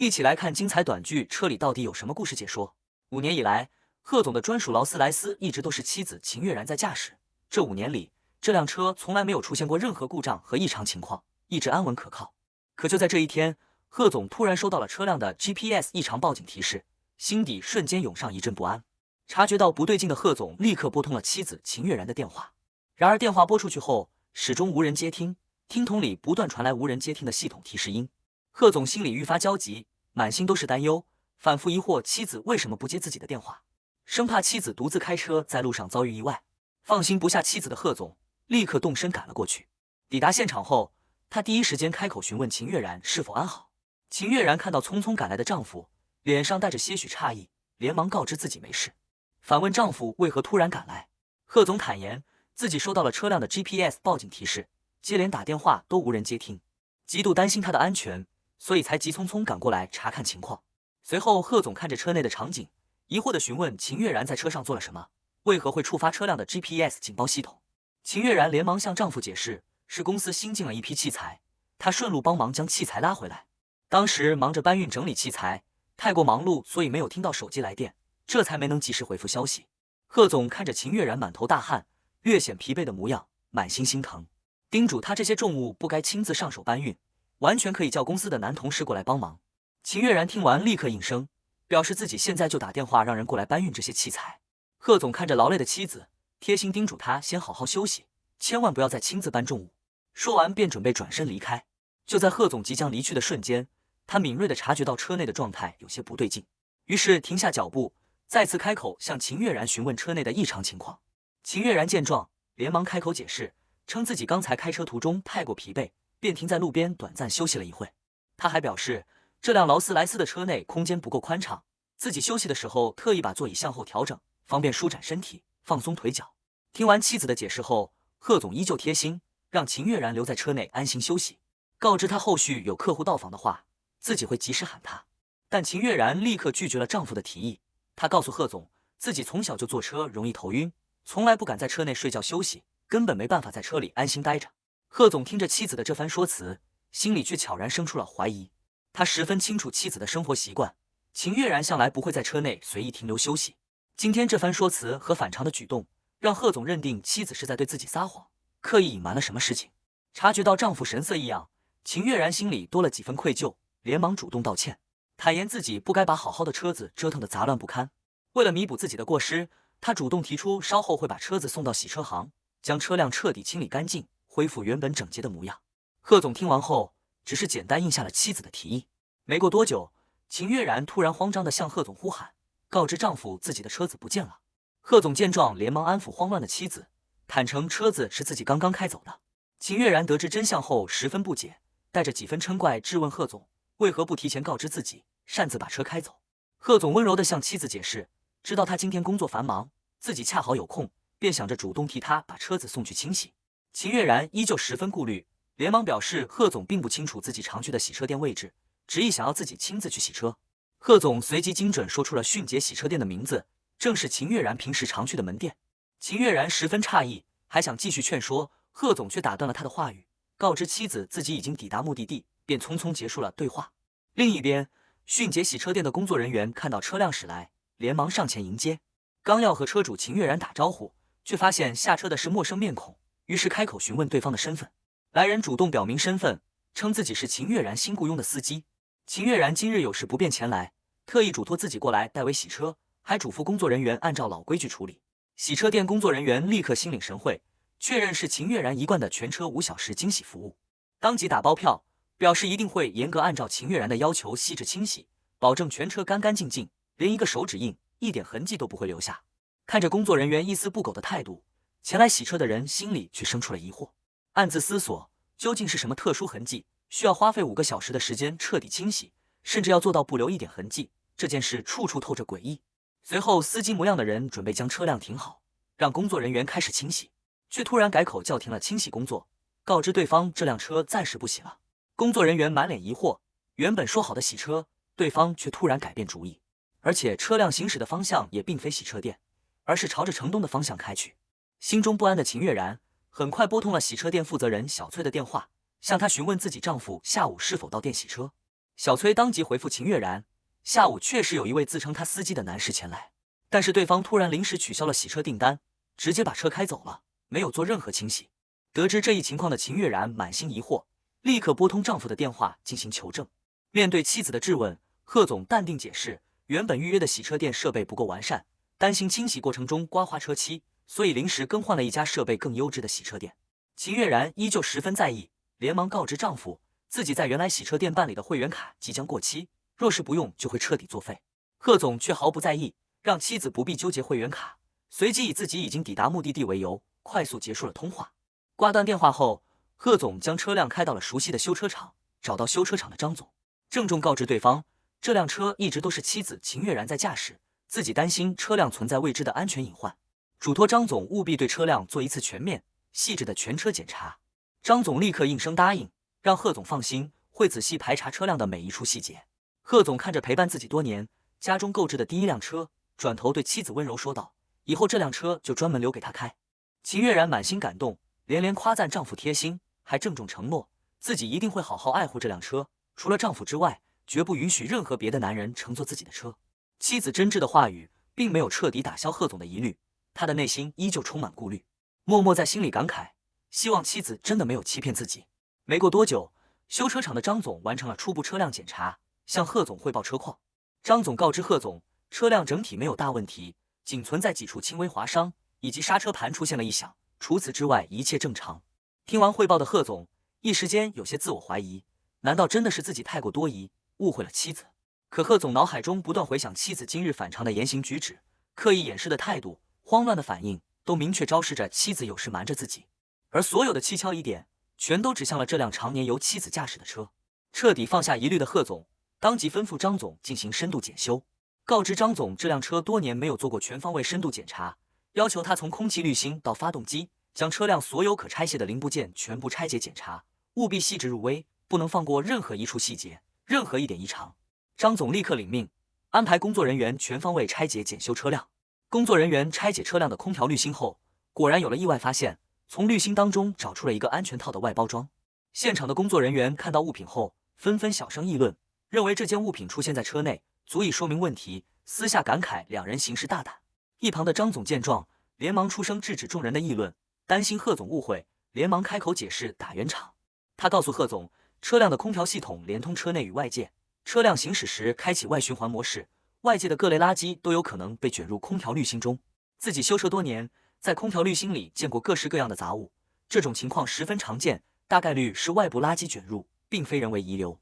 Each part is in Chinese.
一起来看精彩短剧，车里到底有什么故事？解说。5年以来，贺总的专属劳斯莱斯一直都是妻子秦月然在驾驶。这5年里，这辆车从来没有出现过任何故障和异常情况，一直安稳可靠。可就在这一天，贺总突然收到了车辆的 GPS 异常报警提示，心底瞬间涌上一阵不安。察觉到不对劲的贺总立刻拨通了妻子秦月然的电话，然而电话拨出去后，始终无人接听，听筒里不断传来无人接听的系统提示音。贺总心里愈发焦急，满心都是担忧，反复疑惑妻子为什么不接自己的电话，生怕妻子独自开车在路上遭遇意外。放心不下妻子的贺总立刻动身赶了过去。抵达现场后，他第一时间开口询问秦月然是否安好。秦月然看到匆匆赶来的丈夫，脸上带着些许诧异，连忙告知自己没事，反问丈夫为何突然赶来。贺总坦言自己收到了车辆的 GPS 报警提示，接连打电话都无人接听，极度担心他的安全，所以才急匆匆赶过来查看情况。随后贺总看着车内的场景，疑惑地询问秦月然在车上做了什么，为何会触发车辆的 GPS 警报系统。秦月然连忙向丈夫解释，是公司新进了一批器材，她顺路帮忙将器材拉回来，当时忙着搬运整理器材，太过忙碌，所以没有听到手机来电，这才没能及时回复消息。贺总看着秦月然满头大汗，略显疲惫的模样，满心心疼，叮嘱她这些重物不该亲自上手搬运，完全可以叫公司的男同事过来帮忙。秦月然听完立刻应声，表示自己现在就打电话让人过来搬运这些器材。贺总看着劳累的妻子，贴心叮嘱她先好好休息，千万不要再亲自搬重物。说完便准备转身离开。就在贺总即将离去的瞬间，他敏锐地察觉到车内的状态有些不对劲，于是停下脚步，再次开口向秦月然询问车内的异常情况。秦月然见状，连忙开口解释，称自己刚才开车途中太过疲惫，便停在路边短暂休息了一会。他还表示，这辆劳斯莱斯的车内空间不够宽敞，自己休息的时候特意把座椅向后调整，方便舒展身体，放松腿脚。听完妻子的解释后，贺总依旧贴心，让秦月然留在车内安心休息，告知他后续有客户到访的话，自己会及时喊他。但秦月然立刻拒绝了丈夫的提议。她告诉贺总，自己从小就坐车容易头晕，从来不敢在车内睡觉休息，根本没办法在车里安心待着。贺总听着妻子的这番说辞，心里却悄然生出了怀疑。他十分清楚妻子的生活习惯，秦月然向来不会在车内随意停留休息。今天这番说辞和反常的举动，让贺总认定妻子是在对自己撒谎，刻意隐瞒了什么事情。察觉到丈夫神色异样，秦月然心里多了几分愧疚，连忙主动道歉，坦言自己不该把好好的车子折腾得杂乱不堪。为了弥补自己的过失，他主动提出稍后会把车子送到洗车行，将车辆彻底清理干净，恢复原本整洁的模样。贺总听完后，只是简单应下了妻子的提议。没过多久，秦月然突然慌张地向贺总呼喊，告知丈夫自己的车子不见了。贺总见状，连忙安抚慌乱的妻子，坦诚车子是自己刚刚开走的。秦月然得知真相后十分不解，带着几分嗔怪质问贺总为何不提前告知自己，擅自把车开走。贺总温柔地向妻子解释，知道他今天工作繁忙，自己恰好有空，便想着主动替他把车子送去清洗。秦月然依旧十分顾虑，连忙表示贺总并不清楚自己常去的洗车店位置，执意想要自己亲自去洗车。贺总随即精准说出了迅捷洗车店的名字，正是秦月然平时常去的门店。秦月然十分诧异，还想继续劝说，贺总却打断了他的话语，告知妻子自己已经抵达目的地，便匆匆结束了对话。另一边，迅捷洗车店的工作人员看到车辆驶来，连忙上前迎接，刚要和车主秦月然打招呼，却发现下车的是陌生面孔，于是开口询问对方的身份。来人主动表明身份，称自己是秦月然新雇佣的司机。秦月然今日有事不便前来，特意嘱托自己过来代为洗车，还嘱咐工作人员按照老规矩处理。洗车店工作人员立刻心领神会，确认是秦月然一贯的全车5小时精洗服务，当即打包票，表示一定会严格按照秦月然的要求细致清洗，保证全车干干净净，连一个手指印、一点痕迹都不会留下。看着工作人员一丝不苟的态度，前来洗车的人心里却生出了疑惑，暗自思索究竟是什么特殊痕迹，需要花费5个小时的时间彻底清洗，甚至要做到不留一点痕迹，这件事处处透着诡异。随后司机模样的人准备将车辆停好，让工作人员开始清洗，却突然改口叫停了清洗工作，告知对方这辆车暂时不洗了。工作人员满脸疑惑，原本说好的洗车，对方却突然改变主意，而且车辆行驶的方向也并非洗车店，而是朝着城东的方向开去。心中不安的秦月然很快拨通了洗车店负责人小翠的电话，向她询问自己丈夫下午是否到店洗车。小崔当即回复秦月然，下午确实有一位自称他司机的男士前来，但是对方突然临时取消了洗车订单，直接把车开走了，没有做任何清洗。得知这一情况的秦月然满心疑惑，立刻拨通丈夫的电话进行求证。面对妻子的质问，贺总淡定解释，原本预约的洗车店设备不够完善，担心清洗过程中刮花车漆，所以临时更换了一家设备更优质的洗车店。秦月然依旧十分在意，连忙告知丈夫，自己在原来洗车店办理的会员卡即将过期，若是不用就会彻底作废。贺总却毫不在意，让妻子不必纠结会员卡，随即以自己已经抵达目的地为由，快速结束了通话。挂断电话后，贺总将车辆开到了熟悉的修车厂，找到修车厂的张总，郑重告知对方，这辆车一直都是妻子秦月然在驾驶，自己担心车辆存在未知的安全隐患，嘱托张总务必对车辆做一次全面、细致的全车检查。张总立刻应声答应，让贺总放心，会仔细排查车辆的每一处细节。贺总看着陪伴自己多年、家中购置的第一辆车，转头对妻子温柔说道：“以后这辆车就专门留给他开。”秦月然满心感动，连连夸赞丈夫贴心，还郑重承诺自己一定会好好爱护这辆车，除了丈夫之外，绝不允许任何别的男人乘坐自己的车。妻子真挚的话语并没有彻底打消贺总的疑虑，他的内心依旧充满顾虑，默默在心里感慨，希望妻子真的没有欺骗自己。没过多久，修车厂的张总完成了初步车辆检查，向贺总汇报车况。张总告知贺总，车辆整体没有大问题，仅存在几处轻微划伤，以及刹车盘出现了异响，除此之外一切正常。听完汇报的贺总一时间有些自我怀疑，难道真的是自己太过多疑，误会了妻子？可贺总脑海中不断回想妻子今日反常的言行举止，刻意掩饰的态度，慌乱的反应，都明确昭示着妻子有事瞒着自己。而所有的蹊跷疑点全都指向了这辆常年由妻子驾驶的车。彻底放下疑虑的贺总当即吩咐张总进行深度检修，告知张总这辆车多年没有做过全方位深度检查，要求他从空气滤芯到发动机，将车辆所有可拆卸的零部件全部拆解检查，务必细致入微，不能放过任何一处细节，任何一点异常。张总立刻领命，安排工作人员全方位拆解检修车辆。工作人员拆解车辆的空调滤芯后，果然有了意外发现，从滤芯当中找出了一个安全套的外包装。现场的工作人员看到物品后，纷纷小声议论，认为这件物品出现在车内，足以说明问题，私下感慨两人行事大胆。一旁的张总见状，连忙出声制止众人的议论，担心贺总误会，连忙开口解释打圆场。他告诉贺总，车辆的空调系统连通车内与外界，车辆行驶时开启外循环模式，外界的各类垃圾都有可能被卷入空调滤芯中。自己修车多年，在空调滤芯里见过各式各样的杂物，这种情况十分常见，大概率是外部垃圾卷入，并非人为遗留。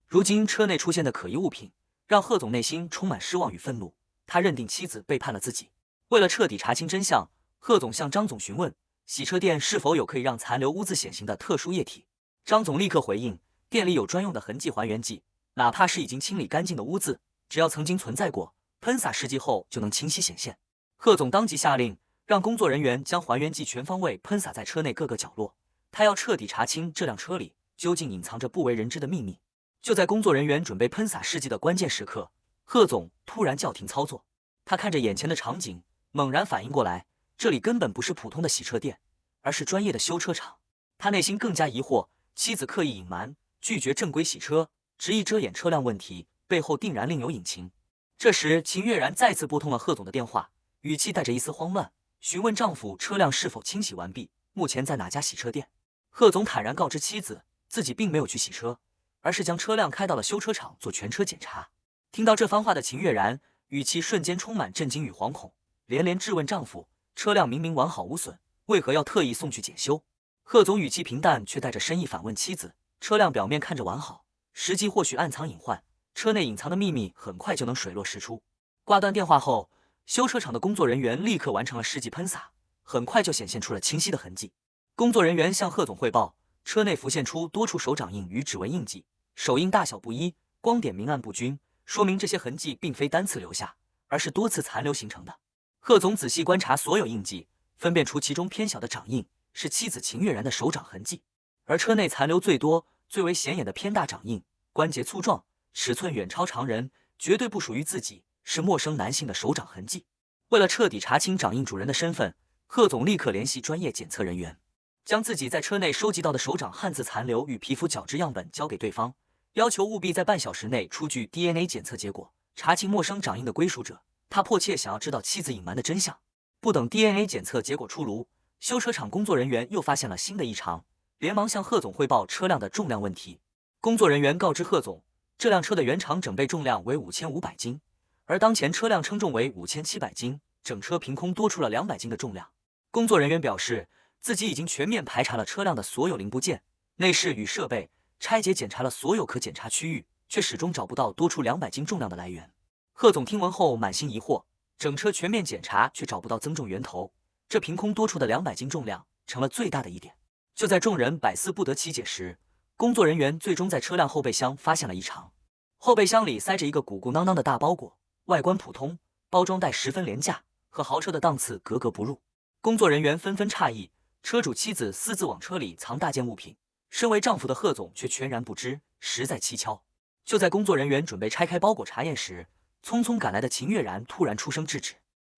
如今车内出现的可疑物品，让贺总内心充满失望与愤怒，他认定妻子背叛了自己。为了彻底查清真相，贺总向张总询问洗车店是否有可以让残留污渍显形的特殊液体。张总立刻回应，店里有专用的痕迹还原剂，哪怕是已经清理干净的污渍，只要曾经存在过，喷洒试剂后就能清晰显现。贺总当即下令，让工作人员将还原剂全方位喷洒在车内各个角落，他要彻底查清这辆车里究竟隐藏着不为人知的秘密。就在工作人员准备喷洒试剂的关键时刻，贺总突然叫停操作。他看着眼前的场景，猛然反应过来，这里根本不是普通的洗车店，而是专业的修车厂。他内心更加疑惑，妻子刻意隐瞒，拒绝正规洗车，执意遮掩车辆问题，背后定然另有隐情。这时秦月然再次拨通了贺总的电话，语气带着一丝慌乱，询问丈夫车辆是否清洗完毕，目前在哪家洗车店。贺总坦然告知妻子，自己并没有去洗车，而是将车辆开到了修车厂做全车检查。听到这番话的秦月然语气瞬间充满震惊与惶恐，连连质问丈夫，车辆明明完好无损，为何要特意送去检修？贺总语气平淡，却带着深意反问妻子，车辆表面看着完好，实际或许暗藏隐患，车内隐藏的秘密很快就能水落石出。挂断电话后，修车厂的工作人员立刻完成了试剂喷洒，很快就显现出了清晰的痕迹。工作人员向贺总汇报，车内浮现出多处手掌印与指纹印记，手印大小不一，光点明暗不均，说明这些痕迹并非单次留下，而是多次残留形成的。贺总仔细观察所有印记，分辨出其中偏小的掌印是妻子秦月然的手掌痕迹，而车内残留最多、最为显眼的偏大掌印，关节粗壮，尺寸远超常人，绝对不属于自己，是陌生男性的手掌痕迹。为了彻底查清掌印主人的身份，贺总立刻联系专业检测人员。将自己在车内收集到的手掌汗渍残留与皮肤角质样本交给对方，要求务必在半小时内出具 DNA 检测结果，查清陌生掌印的归属者。他迫切想要知道妻子隐瞒的真相。不等 DNA 检测结果出炉，修车厂工作人员又发现了新的异常，连忙向贺总汇报车辆的重量问题。工作人员告知贺总，这辆车的原厂整备重量为5500斤，而当前车辆称重为5700斤，整车凭空多出了200斤的重量。工作人员表示，自己已经全面排查了车辆的所有零部件、内饰与设备，拆解检查了所有可检查区域，却始终找不到多出200斤重量的来源。贺总听闻后满心疑惑，整车全面检查却找不到增重源头，这凭空多出的200斤重量成了最大的疑点。就在众人百思不得其解时，工作人员最终在车辆后备箱发现了异常。后备箱里塞着一个鼓鼓囊囊的大包裹，外观普通，包装袋十分廉价，和豪车的档次格格不入。工作人员纷纷诧异，车主妻子私自往车里藏大件物品，身为丈夫的贺总却全然不知，实在蹊跷。就在工作人员准备拆开包裹查验时，匆匆赶来的秦月然突然出声制止，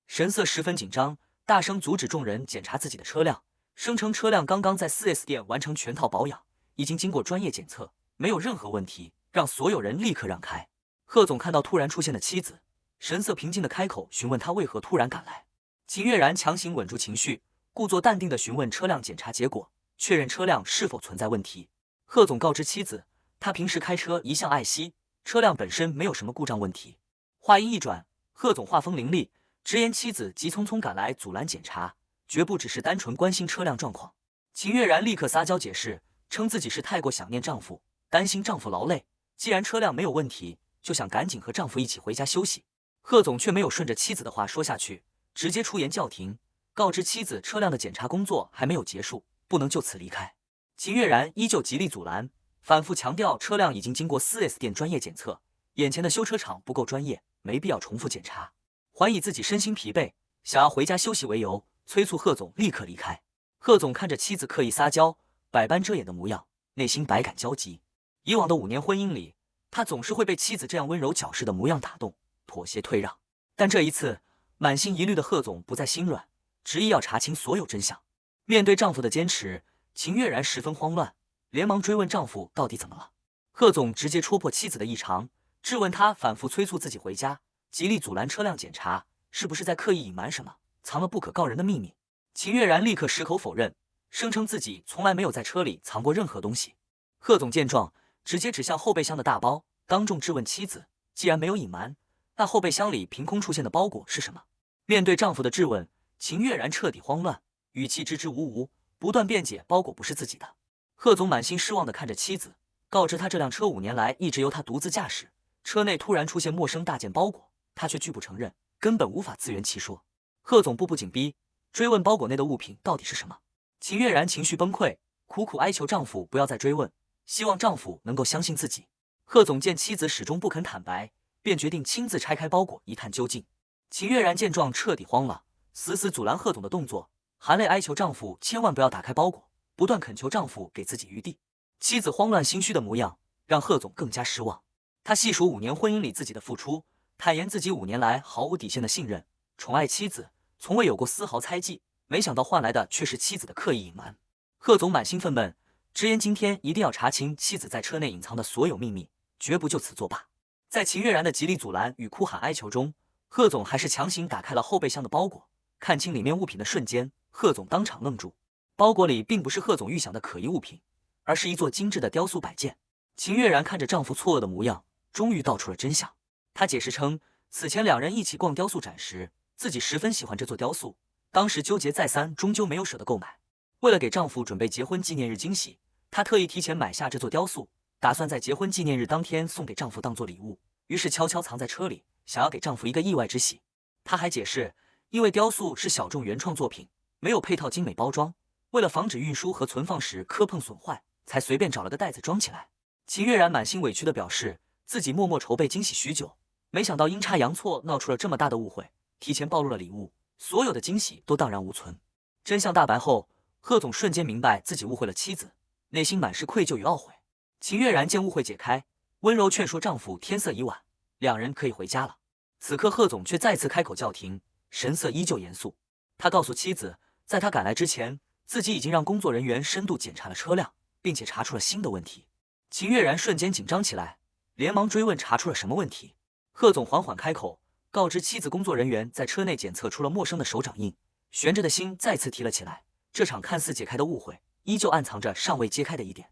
神色十分紧张，大声阻止众人检查自己的车辆，声称车辆刚刚在 4S 店完成全套保养，已经经过专业检测，没有任何问题，让所有人立刻让开。贺总看到突然出现的妻子，神色平静地开口询问他为何突然赶来。秦月然强行稳住情绪，故作淡定地询问车辆检查结果，确认车辆是否存在问题。贺总告知妻子，他平时开车一向爱惜，车辆本身没有什么故障问题。话音一转，贺总话锋凌厉，直言妻子急匆匆赶来阻拦检查，绝不只是单纯关心车辆状况。秦月然立刻撒娇解释，称自己是太过想念丈夫，担心丈夫劳累，既然车辆没有问题，就想赶紧和丈夫一起回家休息。贺总却没有顺着妻子的话说下去，直接出言叫停，告知妻子车辆的检查工作还没有结束，不能就此离开。秦月然依旧极力阻拦，反复强调车辆已经经过 4S 店专业检测，眼前的修车厂不够专业，没必要重复检查，还以自己身心疲惫，想要回家休息为由，催促贺总立刻离开。贺总看着妻子刻意撒娇、百般遮掩的模样，内心百感交集。以往的5年婚姻里，他总是会被妻子这样温柔矫饰的模样打动，妥协退让。但这一次，满心疑虑的贺总不再心软，执意要查清所有真相。面对丈夫的坚持，秦月然十分慌乱，连忙追问丈夫到底怎么了。贺总直接戳破妻子的异常，质问他反复催促自己回家，极力阻拦车辆检查，是不是在刻意隐瞒什么，藏了不可告人的秘密？秦月然立刻矢口否认，声称自己从来没有在车里藏过任何东西。贺总见状，直接指向后备箱的大包，当众质问妻子，既然没有隐瞒，那后备箱里凭空出现的包裹是什么？面对丈夫的质问，秦月然彻底慌乱，语气支支吾吾，不断辩解包裹不是自己的。贺总满心失望地看着妻子，告知他这辆车5年来一直由他独自驾驶，车内突然出现陌生大件包裹，他却拒不承认，根本无法自圆其说。贺总步步紧逼，追问包裹内的物品到底是什么。秦月然情绪崩溃，苦苦哀求丈夫不要再追问，希望丈夫能够相信自己。贺总见妻子始终不肯坦白，便决定亲自拆开包裹一探究竟。秦月然见状彻底慌了，死死阻拦贺总的动作，含泪哀求丈夫千万不要打开包裹，不断恳求丈夫给自己余地。妻子慌乱心虚的模样让贺总更加失望。他细数5年婚姻里自己的付出，坦言自己5年来毫无底线的信任，宠爱妻子，从未有过丝毫猜忌，没想到换来的却是妻子的刻意隐瞒。贺总满心愤懑，直言今天一定要查清妻子在车内隐藏的所有秘密，绝不就此作罢。在秦月然的极力阻拦与哭喊哀求中，贺总还是强行打开了后备箱的包裹，看清里面物品的瞬间，贺总当场愣住。包裹里并不是贺总预想的可疑物品，而是一座精致的雕塑摆件。秦月然看着丈夫错愕的模样，终于道出了真相。她解释称，此前2人一起逛雕塑展时，自己十分喜欢这座雕塑，当时纠结再三，终究没有舍得购买。为了给丈夫准备结婚纪念日惊喜，她特意提前买下这座雕塑，打算在结婚纪念日当天送给丈夫当做礼物，于是悄悄藏在车里，想要给丈夫一个意外之喜。她还解释，因为雕塑是小众原创作品，没有配套精美包装，为了防止运输和存放时磕碰损坏，才随便找了个袋子装起来。秦月然满心委屈地表示，自己默默筹备惊喜许久，没想到阴差阳错闹出了这么大的误会，提前暴露了礼物，所有的惊喜都荡然无存。真相大白后，贺总瞬间明白自己误会了妻子，内心满是愧疚与懊悔。秦月然见误会解开，温柔劝说丈夫天色已晚，2人可以回家了。此刻贺总却再次开口叫停，神色依旧严肃。他告诉妻子，在他赶来之前，自己已经让工作人员深度检查了车辆，并且查出了新的问题。秦月然瞬间紧张起来，连忙追问查出了什么问题。贺总缓缓开口，告知妻子工作人员在车内检测出了陌生的手掌印，悬着的心再次提了起来。这场看似解开的误会，依旧暗藏着尚未揭开的疑点。